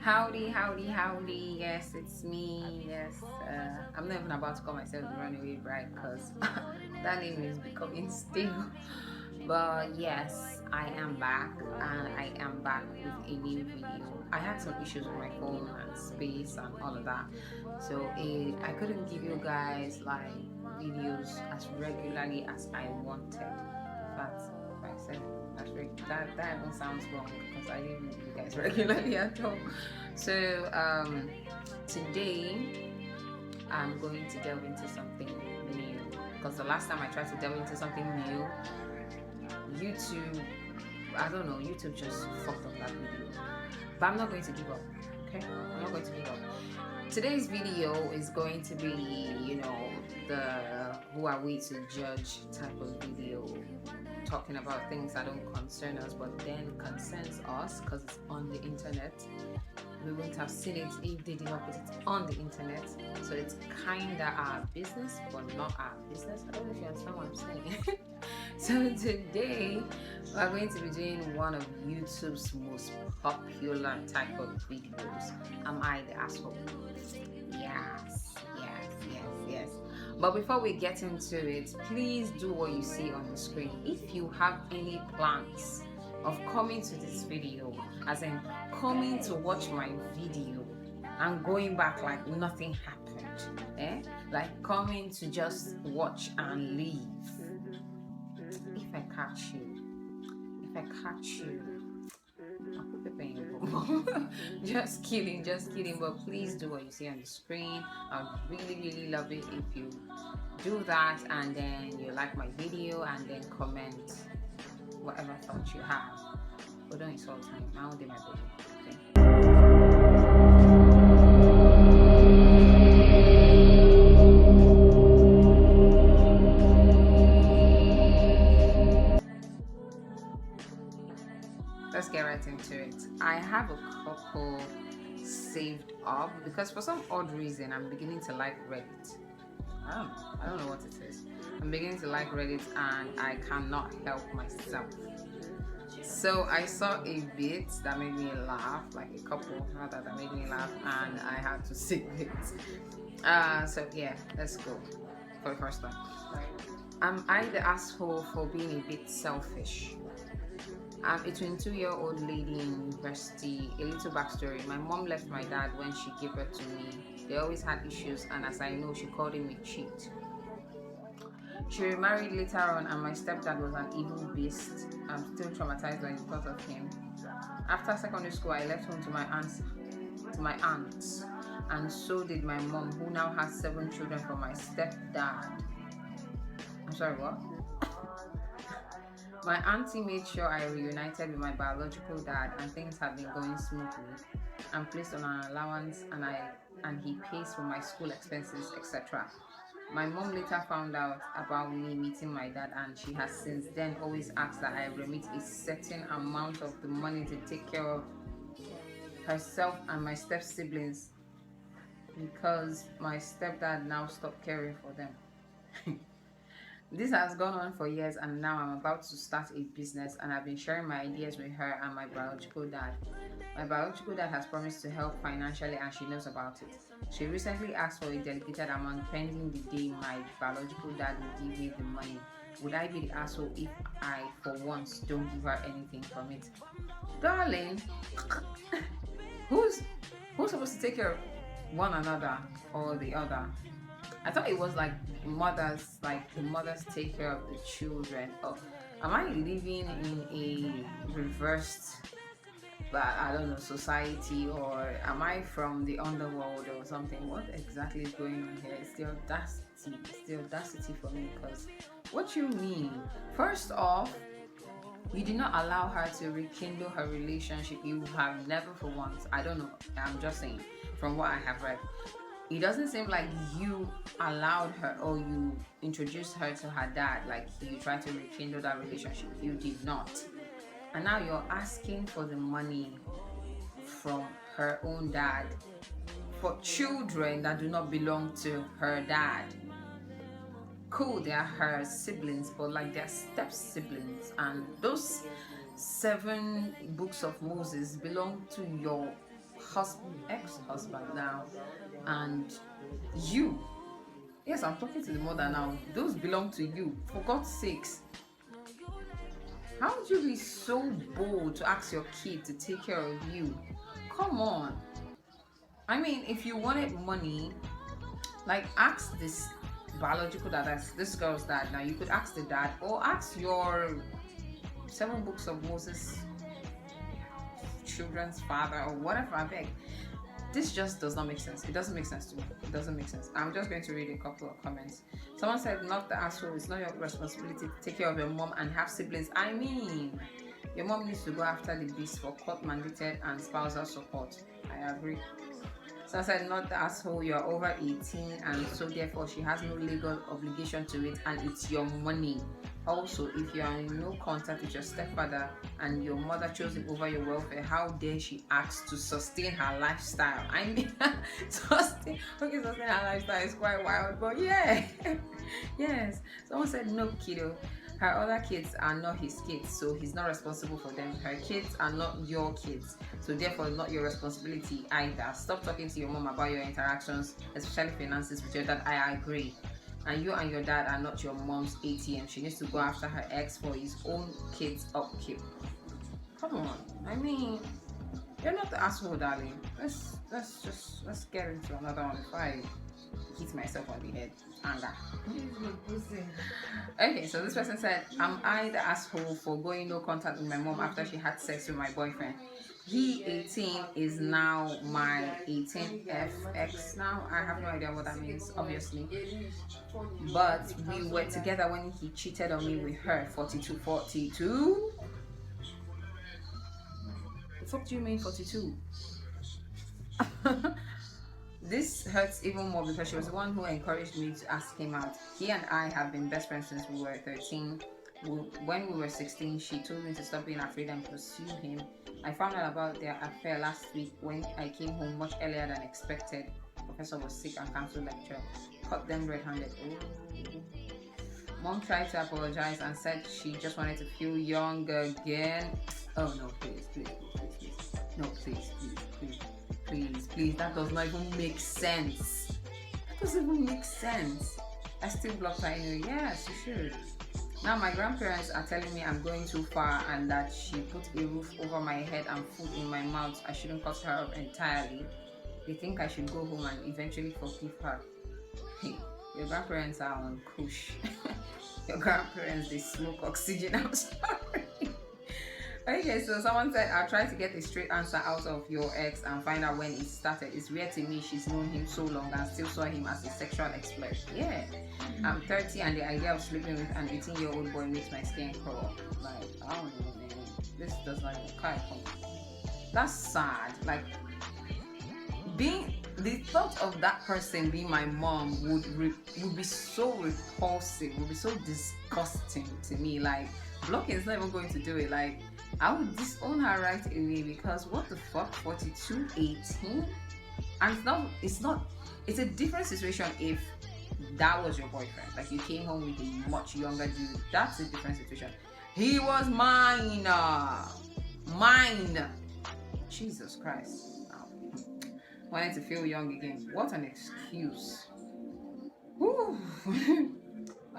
Howdy. Yes, it's me. Yes, I'm not even about to call myself the Runaway Bride because that name is becoming stale. But yes, I am back and I am back with a new video. I had some issues with my phone and space and all of that, so I couldn't give you guys like videos as regularly as I wanted. In fact, if I said that even sounds wrong because I didn't do you guys regularly at all. So today I'm going to delve into something new because the last time I tried to delve into something new, YouTube, I don't know, YouTube just fucked up that video. But I'm not going to give up. Okay, I'm not going to give up. Today's video is going to be, the who are we to judge type of video, talking about things that don't concern us but then concerns us because it's on the internet. We wouldn't have seen it if they did not put it on the internet. So it's kinda our business but not our business. I don't know if you understand what I'm saying. So today we're going to be doing one of YouTube's most popular type of videos. Am I the asshole? Yes. But before we get into it, please do what you see on the screen. If you have any plans of coming to this video, as in coming to watch my video and going back like nothing happened, like coming to just watch and leave, if I catch you, I'll put the pain in your bum. Just kidding, but please do what you see on the screen. I really love it if you do that and then you like my video and then comment whatever thoughts you have. But don't insult me, I won't do my body, okay? Let's get right into it. I have a couple saved up because for some odd reason I'm beginning to like Reddit. I don't know what it is. I'm beginning to like Reddit and I cannot help myself. So I saw a bit that made me laugh, like a couple rather that made me laugh, and I had to save it. So yeah, let's go for the first one. Am I the asshole for being a bit selfish? I'm a 22-year-old lady in university. A little backstory. My mom left my dad when she gave birth to me. They always had issues, and as I know, she called him a cheat. She remarried later on, and my stepdad was an evil beast. I'm still traumatized when I thought of him. After secondary school, I left home to my aunts, and so did my mom, who now has 7 children from my stepdad. I'm sorry, what? My auntie made sure I reunited with my biological dad, and things have been going smoothly. I'm placed on an allowance, and he pays for my school expenses, etc. My mom later found out about me meeting my dad, and she has since then always asked that I remit a certain amount of the money to take care of herself and my step siblings because my stepdad now stopped caring for them. This has gone on for years, and now I'm about to start a business, and I've been sharing my ideas with her and my biological dad. My biological dad has promised to help financially, and she knows about it. She recently asked for a dedicated amount pending the day my biological dad will give me the money. Would I be the asshole if I, for once, don't give her anything from it? Darling, who's supposed to take care of one another or the other? I thought it was like the mothers take care of the children. Oh, am I living in a reversed, I don't know, society, or am I from the underworld or something? What exactly is going on here? It's the audacity for me, because what you mean? First off, you did not allow her to rekindle her relationship. You have never for once, I don't know, I'm just saying, from what I have read, it doesn't seem like you allowed her or you introduced her to her dad, like you tried to rekindle that relationship. You did not. And now you're asking for the money from her own dad for children that do not belong to her dad. Cool, they are her siblings, but like they're step siblings, and those 7 books of Moses belong to your ex-husband now, and you. Yes, I'm talking to the mother now. Those belong to you. For God's sakes. How would you be so bold to ask your kid to take care of you? Come on. I mean, if you wanted money, like ask this biological dad, that's this girl's dad. Now you could ask the dad or ask your 7 books of Moses children's father or whatever. I beg. This just does not make sense. It doesn't make sense to me. It doesn't make sense. I'm just going to read a couple of comments. Someone said, "Not the asshole. It's not your responsibility to take care of your mom and have siblings." I mean, your mom needs to go after the beast for court mandated and spousal support. I agree. So I said, "Not the asshole. You're over 18 and so therefore she has no legal obligation to it and it's your money. Also, if you are in no contact with your stepfather and your mother chose him over your welfare, how dare she ask to sustain her lifestyle?" I mean, sustain her lifestyle is quite wild, but yeah. Yes. Someone said, "No, kiddo. Her other kids are not his kids, so he's not responsible for them. Her kids are not your kids, so therefore not your responsibility either. Stop talking to your mom about your interactions, especially finances with your dad." I agree. And you and your dad are not your mom's ATM. She needs to go after her ex for his own kids' upkeep. Come on. I mean, you're not the asshole, darling. Let's get into another one before I hit myself on the head. Anger. Okay, so this person said, "Am I the asshole for going no contact with my mom after she had sex with my boyfriend? He 18 is now my 18FX now." I have no idea what that means, obviously. But we were together when he cheated on me with her. 42. The fuck do you mean 42? This hurts even more because she was the one who encouraged me to ask him out. He and I have been best friends since we were 13. When we were 16, she told me to stop being afraid and pursue him. I found out about their affair last week when I came home much earlier than expected. Professor was sick and cancelled lecture. Caught them red-handed. Ooh. Mom tried to apologize and said she just wanted to feel young again. Oh no, please. No, please. That does not even make sense. I still blocked her anyway. Yes, you should. Now my grandparents are telling me I'm going too far and that she put a roof over my head and food in my mouth. I shouldn't cut her up entirely. They think I should go home and eventually forgive her. Hey, your grandparents are on kush. Your grandparents, they smoke oxygen. I'm sorry. Okay, so someone said, "I'll try to get a straight answer out of your ex and find out when it started. It's weird to me she's known him so long and still saw him as a sexual exploit." Yeah. I'm 30 and the idea of sleeping with an 18-year-old boy makes my skin crawl. Like, I don't know, man. This does not even come. That's sad. Like, the thought of that person being my mom would be so repulsive, would be so disgusting to me. Like, blocking is not even going to do it. Like, I would disown her right away because what the fuck, 42, 18? And it's a different situation if that was your boyfriend. Like, you came home with a much younger dude. That's a different situation. He was mine. Jesus Christ. Wanted to feel young again. What an excuse. Whew.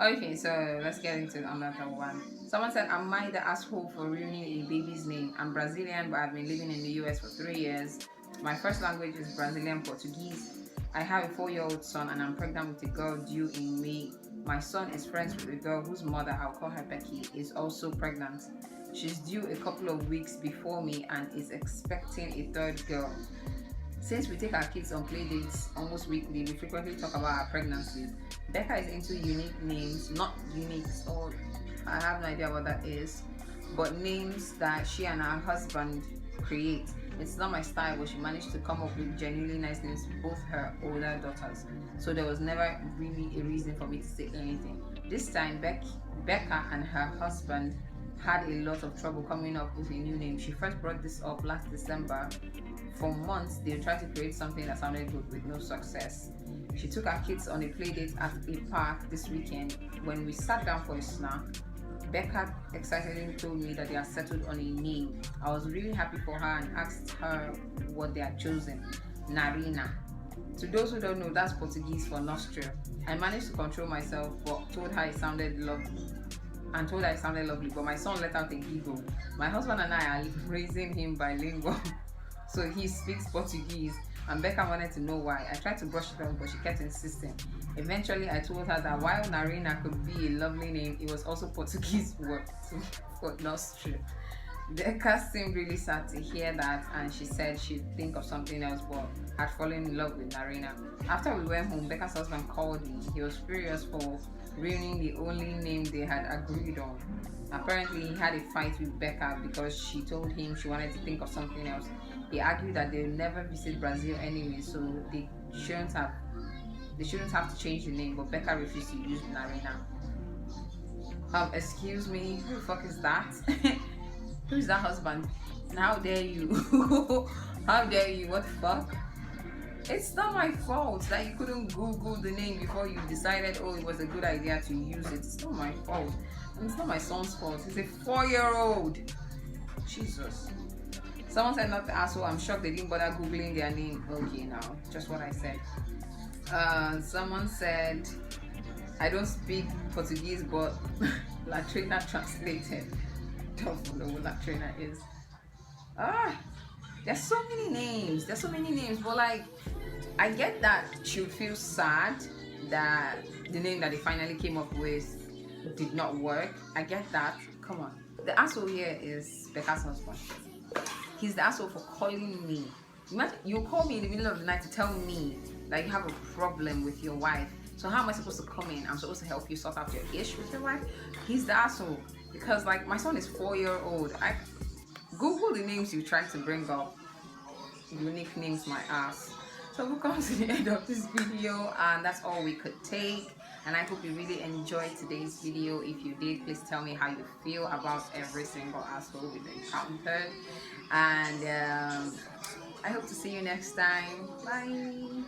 Okay, so let's get into another one. Someone said, "Am I the asshole for ruining a baby's name? I'm Brazilian, but I've been living in the US for 3 years. My first language is Brazilian Portuguese. I have a 4-year-old son and I'm pregnant with a girl due in May. My son is friends with a girl whose mother, I'll call her Becky, is also pregnant. She's due a couple of weeks before me and is expecting a third girl. Since we take our kids on play dates almost weekly, we frequently talk about our pregnancies. Becca is into unique names, not uniques, or I have no idea what that is, but names that she and her husband create. It's not my style, but she managed to come up with genuinely nice names for both her older daughters. So there was never really a reason for me to say anything. This time, Becca and her husband had a lot of trouble coming up with a new name. She first brought this up last December. For months, they tried to create something that sounded good with no success. She took our kids on a play date at a park this weekend. When we sat down for a snack, Becca excitedly told me that they had settled on a name. I was really happy for her and asked her what they had chosen. Narina. To those who don't know, that's Portuguese for nostril. I managed to control myself, but told her it sounded lovely, but my son let out a giggle. My husband and I are raising him bilingual, so he speaks Portuguese, and Becca wanted to know why. I tried to brush it off, but she kept insisting. Eventually, I told her that while Narina could be a lovely name, it was also Portuguese word for nostril. Becca seemed really sad to hear that, and she said she'd think of something else, but had fallen in love with Narina. After we went home, Becca's husband called me. He was furious for ruining the only name they had agreed on. Apparently, he had a fight with Becca because she told him she wanted to think of something else. He argued that they'll never visit Brazil anyway, so they shouldn't have to change the name, but Becca refused to use Narina. Excuse me, who the fuck is that? Who's that husband? And how dare you? How dare you? What the fuck? It's not my fault that you couldn't Google the name before you decided, oh, it was a good idea to use it. It's not my fault. And it's not my son's fault. He's a 4-year-old. Jesus. Someone said not the asshole. I'm shocked they didn't bother Googling their name. Okay, now, just what I said. Someone said, I don't speak Portuguese, but Latrina translated. Don't know what Latrina is. There's so many names. But like, I get that she would feel sad that the name that they finally came up with did not work. I get that. Come on. The asshole here is Becca's husband. He's the asshole for calling me. Imagine you call me in the middle of the night to tell me that you have a problem with your wife. So how am I supposed to come in? I'm supposed to help you sort out your issue with your wife? He's the asshole. Because like my son is 4-year-old. I Google the names you tried to bring up. Unique names, my ass. So we've come to the end of this video, and that's all we could take. And I hope you really enjoyed today's video. If you did, please tell me how you feel about every single asshole we've encountered. And I hope to see you next time. Bye.